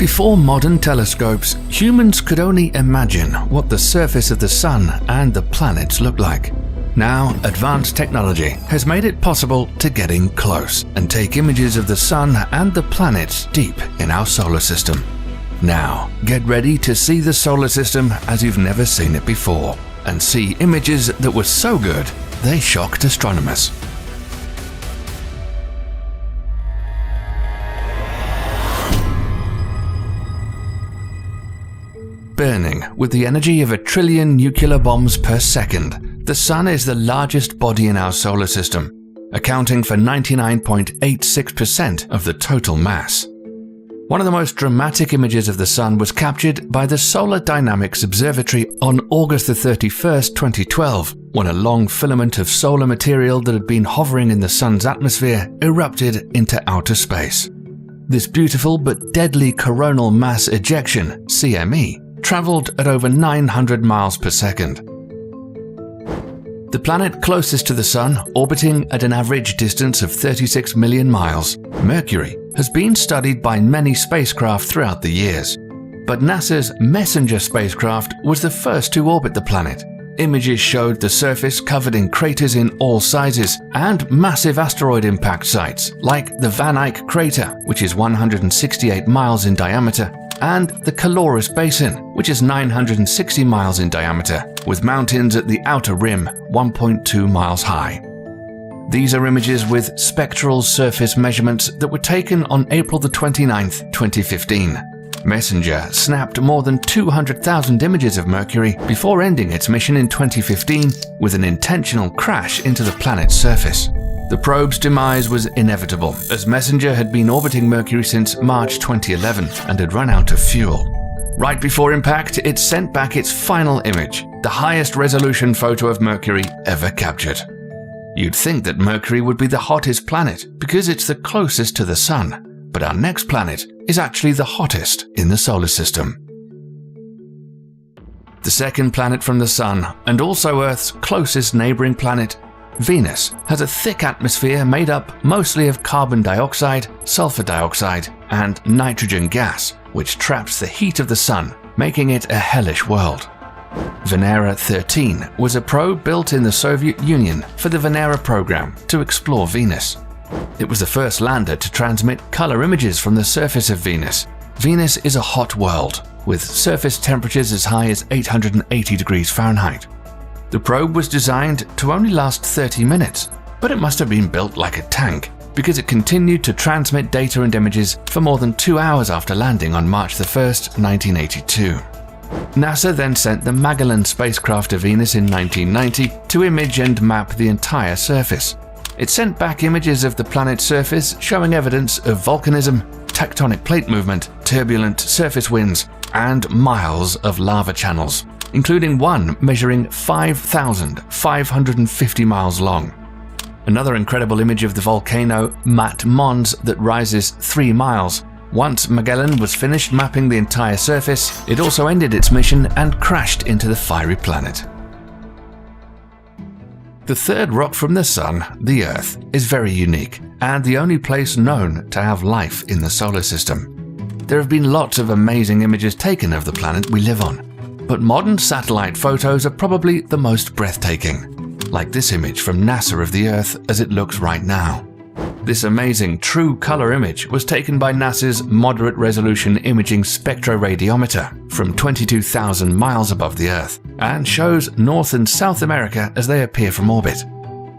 Before modern telescopes, humans could only imagine what the surface of the Sun and the planets looked like. Now, advanced technology has made it possible to get in close and take images of the Sun and the planets deep in our solar system. Now, get ready to see the solar system as you've never seen it before, and see images that were so good they shocked astronomers. Burning with the energy of 1 trillion nuclear bombs per second, the Sun is the largest body in our solar system, accounting for 99.86% of the total mass. One of the most dramatic images of the Sun was captured by the Solar Dynamics Observatory on August 31, 2012, when a long filament of solar material that had been hovering in the Sun's atmosphere erupted into outer space. This beautiful but deadly coronal mass ejection, CME, traveled at over 900 miles per second. The planet closest to the Sun, orbiting at an average distance of 36 million miles, Mercury, has been studied by many spacecraft throughout the years. But NASA's MESSENGER spacecraft was the first to orbit the planet. Images showed the surface covered in craters in all sizes and massive asteroid impact sites like the Van Eyck crater, which is 168 miles in diameter, and the Caloris Basin, which is 960 miles in diameter, with mountains at the outer rim 1.2 miles high. These are images with spectral surface measurements that were taken on April 29, 2015. MESSENGER snapped more than 200,000 images of Mercury before ending its mission in 2015 with an intentional crash into the planet's surface. The probe's demise was inevitable, as MESSENGER had been orbiting Mercury since March 2011 and had run out of fuel. Right before impact, it sent back its final image, the highest resolution photo of Mercury ever captured. You'd think that Mercury would be the hottest planet because it's the closest to the Sun, but our next planet is actually the hottest in the solar system. The second planet from the Sun, and also Earth's closest neighboring planet, Venus, has a thick atmosphere made up mostly of carbon dioxide, sulfur dioxide, and nitrogen gas, which traps the heat of the Sun, making it a hellish world. Venera 13 was a probe built in the Soviet Union for the Venera program to explore Venus. It was the first lander to transmit color images from the surface of Venus. Venus is a hot world, with surface temperatures as high as 880 degrees Fahrenheit. The probe was designed to only last 30 minutes, but it must have been built like a tank, because it continued to transmit data and images for more than 2 hours after landing on March 1, 1982. NASA then sent the Magellan spacecraft to Venus in 1990 to image and map the entire surface. It sent back images of the planet's surface showing evidence of volcanism, tectonic plate movement, turbulent surface winds, and miles of lava channels, including one measuring 5,550 miles long. Another incredible image of the volcano Mat Mons that rises 3 miles. Once Magellan was finished mapping the entire surface, it also ended its mission and crashed into the fiery planet. The third rock from the Sun, the Earth, is very unique and the only place known to have life in the solar system. There have been lots of amazing images taken of the planet we live on, but modern satellite photos are probably the most breathtaking, like this image from NASA of the Earth as it looks right now. This amazing true color image was taken by NASA's Moderate Resolution Imaging Spectroradiometer from 22,000 miles above the Earth and shows North and South America as they appear from orbit.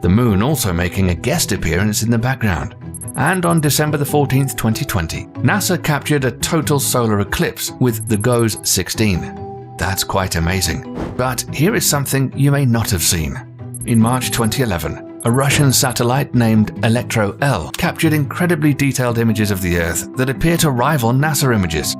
The Moon also making a guest appearance in the background. And on December 14, 2020, NASA captured a total solar eclipse with the GOES 16. That's quite amazing. But here is something you may not have seen. In March 2011, a Russian satellite named Elektro-L captured incredibly detailed images of the Earth that appear to rival NASA images.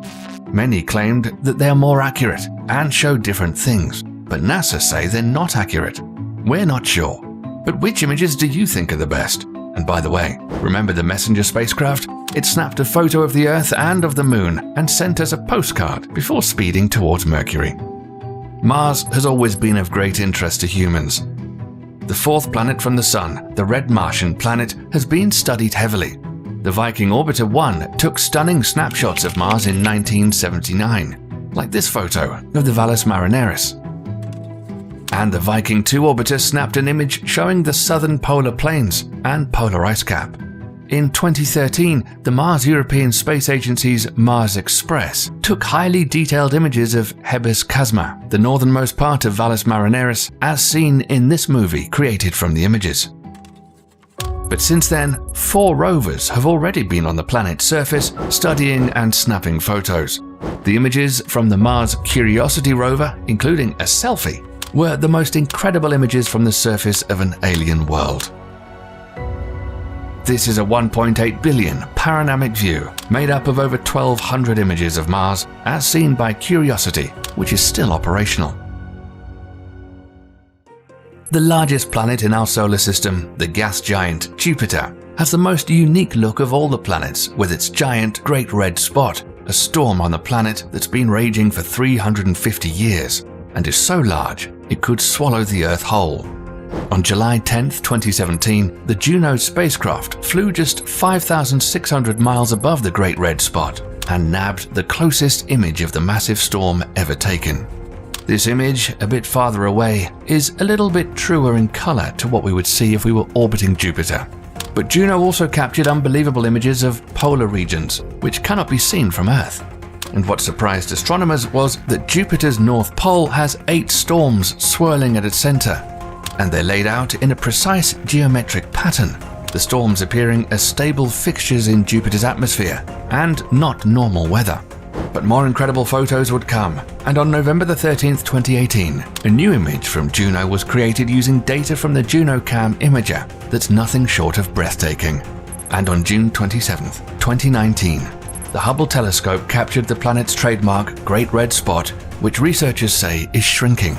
Many claimed that they are more accurate and show different things, but NASA say they're not accurate. We're not sure. But which images do you think are the best? And by the way, remember the MESSENGER spacecraft? It snapped a photo of the Earth and of the Moon and sent us a postcard before speeding towards Mercury. Mars has always been of great interest to humans. The fourth planet from the Sun, the red Martian planet, has been studied heavily. The Viking Orbiter 1 took stunning snapshots of Mars in 1979, like this photo of the Valles Marineris. And the Viking 2 orbiter snapped an image showing the southern polar plains and polar ice cap. In 2013, the Mars European Space Agency's Mars Express took highly detailed images of Hebes Chasma, the northernmost part of Valles Marineris, as seen in this movie created from the images. But since then, 4 rovers have already been on the planet's surface studying and snapping photos. The images from the Mars Curiosity rover, including a selfie, were the most incredible images from the surface of an alien world. This is a 1.8 billion panoramic view made up of over 1,200 images of Mars as seen by Curiosity, which is still operational. The largest planet in our solar system, the gas giant Jupiter, has the most unique look of all the planets with its giant Great Red Spot, a storm on the planet that's been raging for 350 years and is so large it could swallow the Earth whole. On July 10, 2017, the Juno spacecraft flew just 5,600 miles above the Great Red Spot and nabbed the closest image of the massive storm ever taken. This image, a bit farther away, is a little bit truer in color to what we would see if we were orbiting Jupiter. But Juno also captured unbelievable images of polar regions, which cannot be seen from Earth. And what surprised astronomers was that Jupiter's North Pole has 8 storms swirling at its center, and they're laid out in a precise geometric pattern, the storms appearing as stable fixtures in Jupiter's atmosphere and not normal weather. But more incredible photos would come, and on November 13, 2018, a new image from Juno was created using data from the JunoCam imager that's nothing short of breathtaking. And on June 27, 2019, the Hubble telescope captured the planet's trademark Great Red Spot, which researchers say is shrinking.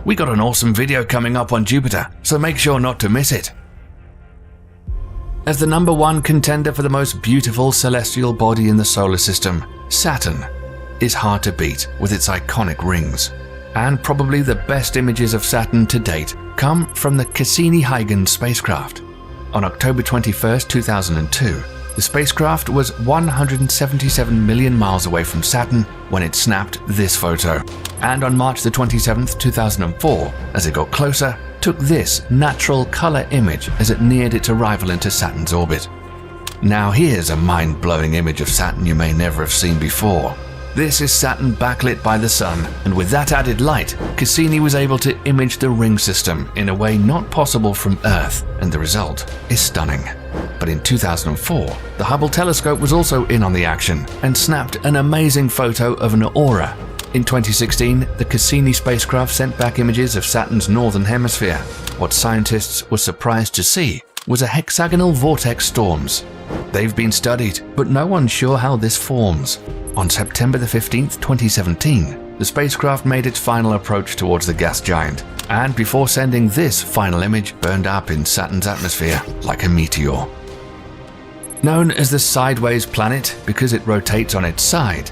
We got an awesome video coming up on Jupiter, so make sure not to miss it. As the #1 contender for the most beautiful celestial body in the solar system, Saturn is hard to beat with its iconic rings. And probably the best images of Saturn to date come from the Cassini-Huygens spacecraft. On October 21, 2002, the spacecraft was 177 million miles away from Saturn when it snapped this photo. And on March 27, 2004, as it got closer, took this natural color image as it neared its arrival into Saturn's orbit. Now here's a mind-blowing image of Saturn you may never have seen before. This is Saturn backlit by the sun, and with that added light, Cassini was able to image the ring system in a way not possible from Earth, and the result is stunning. But in 2004, the Hubble telescope was also in on the action and snapped an amazing photo of an aurora. In 2016, the Cassini spacecraft sent back images of Saturn's northern hemisphere. What scientists were surprised to see was a hexagonal vortex storms. They've been studied, but no one's sure how this forms. On September 15, 2017, the spacecraft made its final approach towards the gas giant, and before sending this final image, burned up in Saturn's atmosphere like a meteor. Known as the sideways planet because it rotates on its side,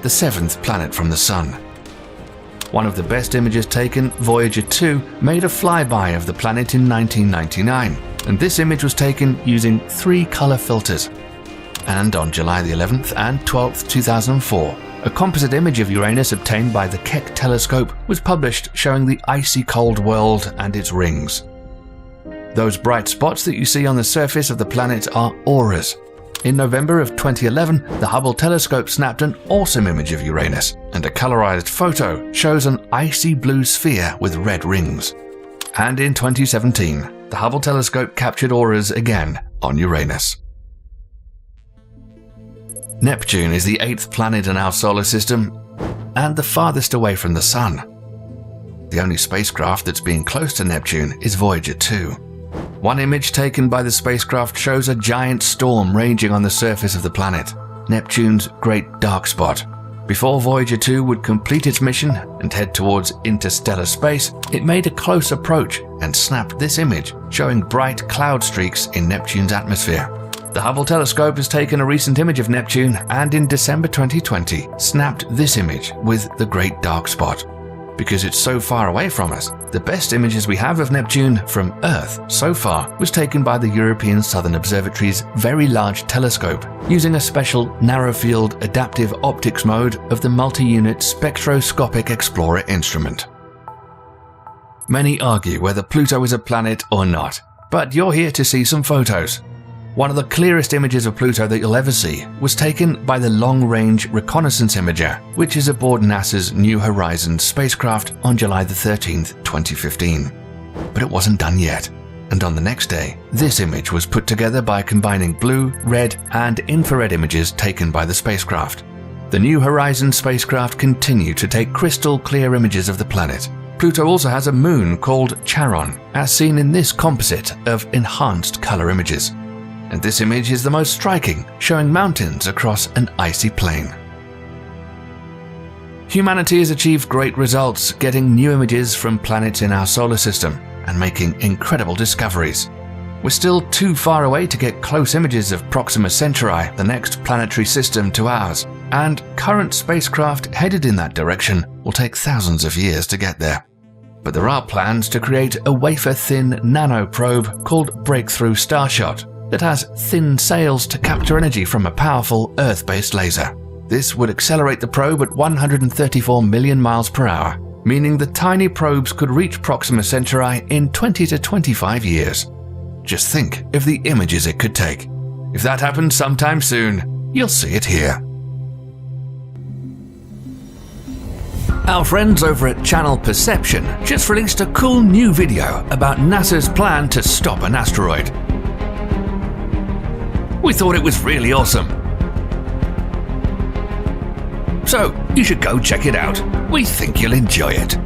the 7th planet from the Sun. One of the best images taken, Voyager 2, made a flyby of the planet in 1999, and this image was taken using 3 color filters. And on July the 11th and 12th, 2004, a composite image of Uranus obtained by the Keck telescope was published showing the icy cold world and its rings. Those bright spots that you see on the surface of the planet are auroras. In November of 2011, the Hubble telescope snapped an awesome image of Uranus, and a colorized photo shows an icy blue sphere with red rings. And in 2017, the Hubble telescope captured auroras again on Uranus. Neptune is the 8th planet in our solar system and the farthest away from the Sun. The only spacecraft that's been close to Neptune is Voyager 2. One image taken by the spacecraft shows a giant storm raging on the surface of the planet, Neptune's Great Dark Spot. Before Voyager 2 would complete its mission and head towards interstellar space, it made a close approach and snapped this image showing bright cloud streaks in Neptune's atmosphere. The Hubble telescope has taken a recent image of Neptune and in December 2020 snapped this image with the Great Dark Spot. Because it's so far away from us, the best images we have of Neptune from Earth so far was taken by the European Southern Observatory's Very Large Telescope, using a special narrow-field adaptive optics mode of the multi-unit Spectroscopic Explorer instrument. Many argue whether Pluto is a planet or not, but you're here to see some photos. One of the clearest images of Pluto that you'll ever see was taken by the Long Range Reconnaissance Imager, which is aboard NASA's New Horizons spacecraft on July 13, 2015. But it wasn't done yet, and on the next day, this image was put together by combining blue, red, and infrared images taken by the spacecraft. The New Horizons spacecraft continued to take crystal clear images of the planet. Pluto also has a moon called Charon, as seen in this composite of enhanced color images. And this image is the most striking, showing mountains across an icy plain. Humanity has achieved great results getting new images from planets in our solar system and making incredible discoveries. We're still too far away to get close images of Proxima Centauri, the next planetary system to ours, and current spacecraft headed in that direction will take thousands of years to get there. But there are plans to create a wafer-thin nanoprobe called Breakthrough Starshot that has thin sails to capture energy from a powerful Earth-based laser. This would accelerate the probe at 134 million miles per hour, meaning the tiny probes could reach Proxima Centauri in 20 to 25 years. Just think of the images it could take. If that happens sometime soon, you'll see it here. Our friends over at Channel Perception just released a cool new video about NASA's plan to stop an asteroid. We thought it was really awesome. So, you should go check it out. We think you'll enjoy it.